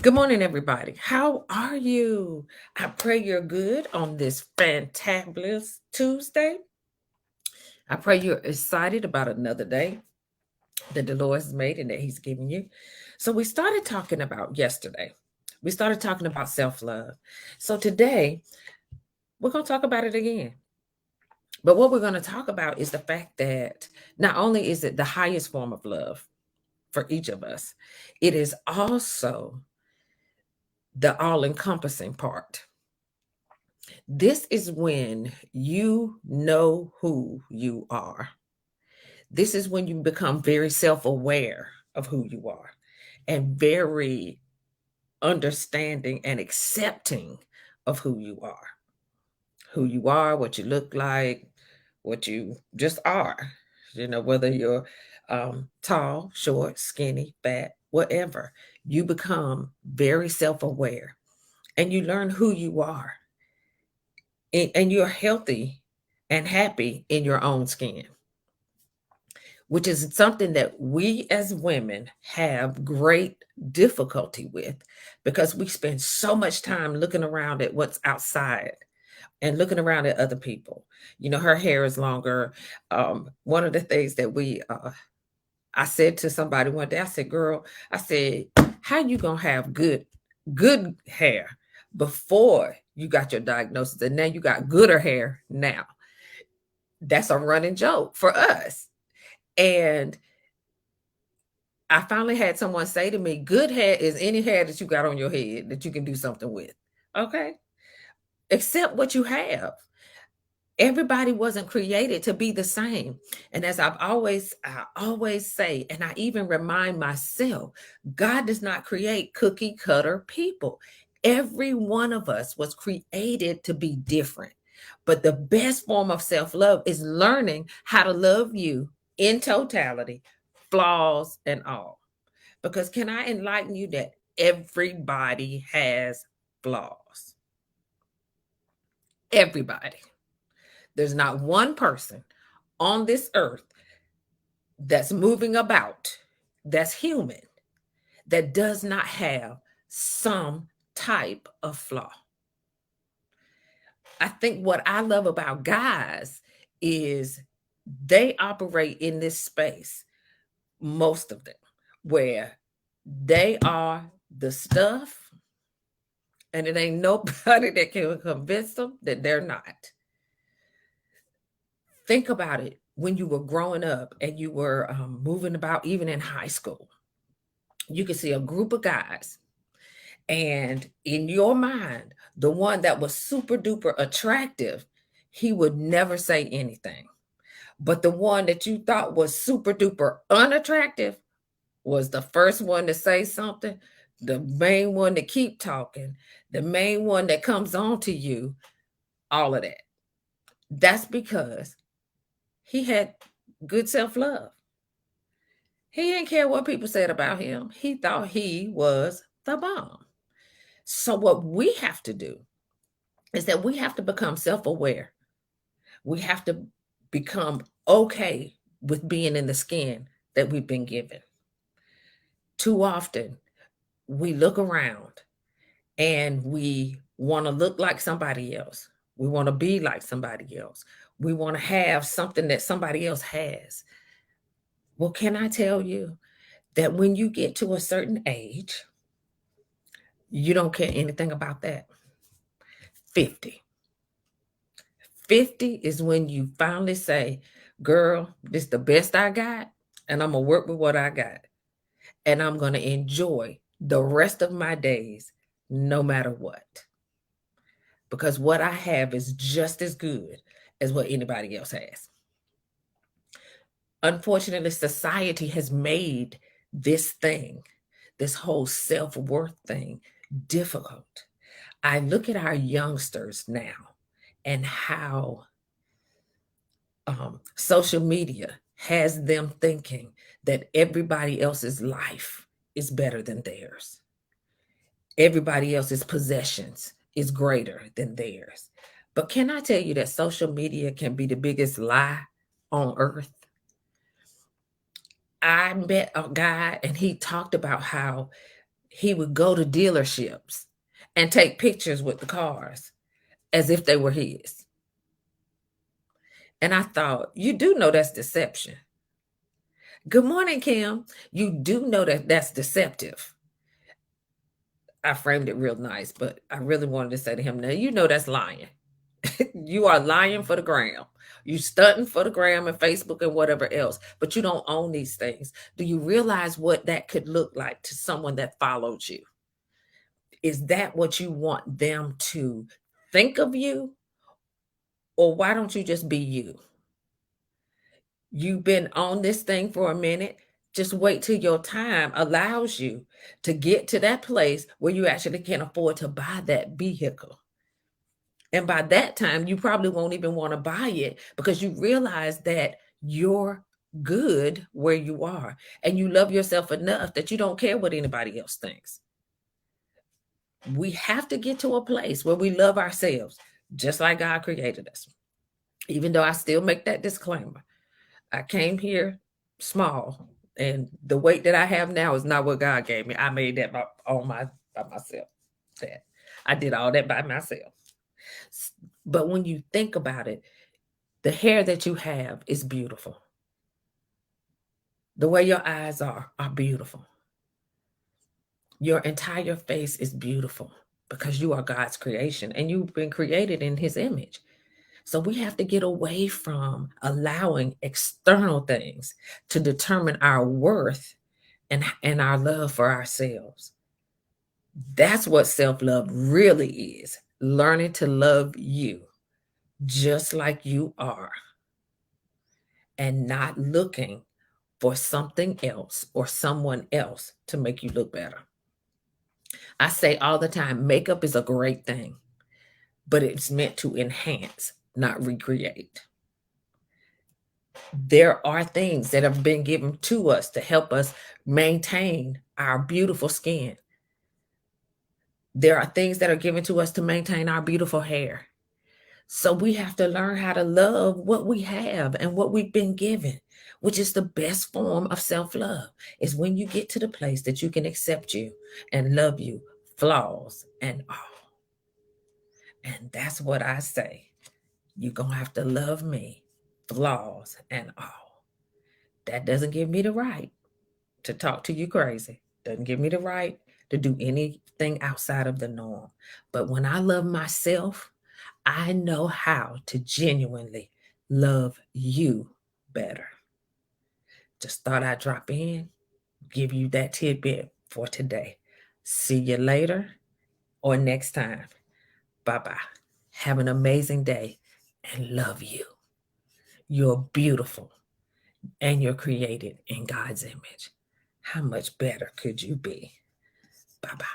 Good morning, everybody. How are you? I pray you're good on this fantabulous Tuesday. I pray you're excited about another day that the Lord has made and that He's given you. So, we started talking about yesterday, we started talking about self love. So, today we're going to talk about it again. But what we're going to talk about is the fact that not only is it the highest form of love for each of us, it is also the all encompassing part. This is when you know who you are. This is when you become very self aware of who you are and very understanding and accepting of who you are, what you look like, what you just are. Whether you're tall, short, skinny, fat, whatever, you become very self aware and you learn who you are and you're healthy and happy in your own skin, which is something that we as women have great difficulty with because we spend so much time looking around at what's outside and looking around at other people. Her hair is longer. One of the things that I said to somebody one day, I said, girl, I said, how you gonna have good hair before you got your diagnosis and now you got gooder hair now? That's a running joke for us. And I finally had someone say to me, good hair is any hair that you got on your head that you can do something with. Okay. Accept what you have. Everybody wasn't created to be the same. And as I always say, and I even remind myself, God does not create cookie cutter people. Every one of us was created to be different. But the best form of self love is learning how to love you in totality, flaws and all. Because can I enlighten you that everybody has flaws? Everybody. There's not one person on this earth that's moving about, that's human, that does not have some type of flaw. I think what I love about guys is they operate in this space, most of them, where they are the stuff, and it ain't nobody that can convince them that they're not. Think about it when you were growing up and you were moving about, even in high school. You could see a group of guys, and in your mind, the one that was super duper attractive, he would never say anything. But the one that you thought was super duper unattractive was the first one to say something, the main one to keep talking, the main one that comes on to you, all of that. That's because he had good self love. He didn't care what people said about him. He thought he was the bomb. So, what we have to do is that we have to become self aware. We have to become okay with being in the skin that we've been given. Too often, we look around and we want to look like somebody else. We want to be like somebody else. We want to have something that somebody else has. Well, can I tell you that when you get to a certain age, you don't care anything about that? 50. 50 is when you finally say, girl, this is the best I got, and I'm going to work with what I got. And I'm going to enjoy the rest of my days no matter what. Because what I have is just as good as what anybody else has. Unfortunately, society has made this thing, this whole self worth thing, difficult. I look at our youngsters now and how social media has them thinking that everybody else's life is better than theirs. Everybody else's possessions is greater than theirs. But can I tell you that social media can be the biggest lie on earth? I met a guy and he talked about how he would go to dealerships and take pictures with the cars as if they were his. And I thought, you do know that's deception. Good morning, Kim. You do know that that's deceptive. I framed it real nice, but I really wanted to say to him, now, you know that's lying. You are lying for the gram. You stunting for the gram and Facebook and whatever else, but you don't own these things. Do you realize what that could look like to someone that followed you? Is that what you want them to think of you? Or why don't you just be you? You've been on this thing for a minute. Just wait till your time allows you to get to that place where you actually can afford to buy that vehicle. And by that time, you probably won't even want to buy it because you realize that you're good where you are and you love yourself enough that you don't care what anybody else thinks. We have to get to a place where we love ourselves just like God created us. Even though I still make that disclaimer, I came here small, and the weight that I have now is not what God gave me. I made that by myself. That I did all that by myself. But when you think about it, the hair that you have is beautiful. The way your eyes are beautiful. Your entire face is beautiful because you are God's creation and you've been created in his image. So we have to get away from allowing external things to determine our worth and our love for ourselves. That's what self-love really is. Learning to love you just like you are and not looking for something else or someone else to make you look better. I say all the time, makeup is a great thing, but it's meant to enhance, not recreate. There are things that have been given to us to help us maintain our beautiful skin. There are things that are given to us to maintain our beautiful hair. So we have to learn how to love what we have and what we've been given, which is the best form of self-love. Is when you get to the place that you can accept you and love you, flaws and all. And that's what I say. You're going to have to love me, flaws and all. That doesn't give me the right to talk to you crazy. Doesn't give me the right to do anything outside of the norm. But when I love myself, I know how to genuinely love you better. Just thought I'd drop in, give you that tidbit for today. See you later or next time. Bye-bye. Have an amazing day and love you. You're beautiful and you're created in God's image. How much better could you be? Bye-bye.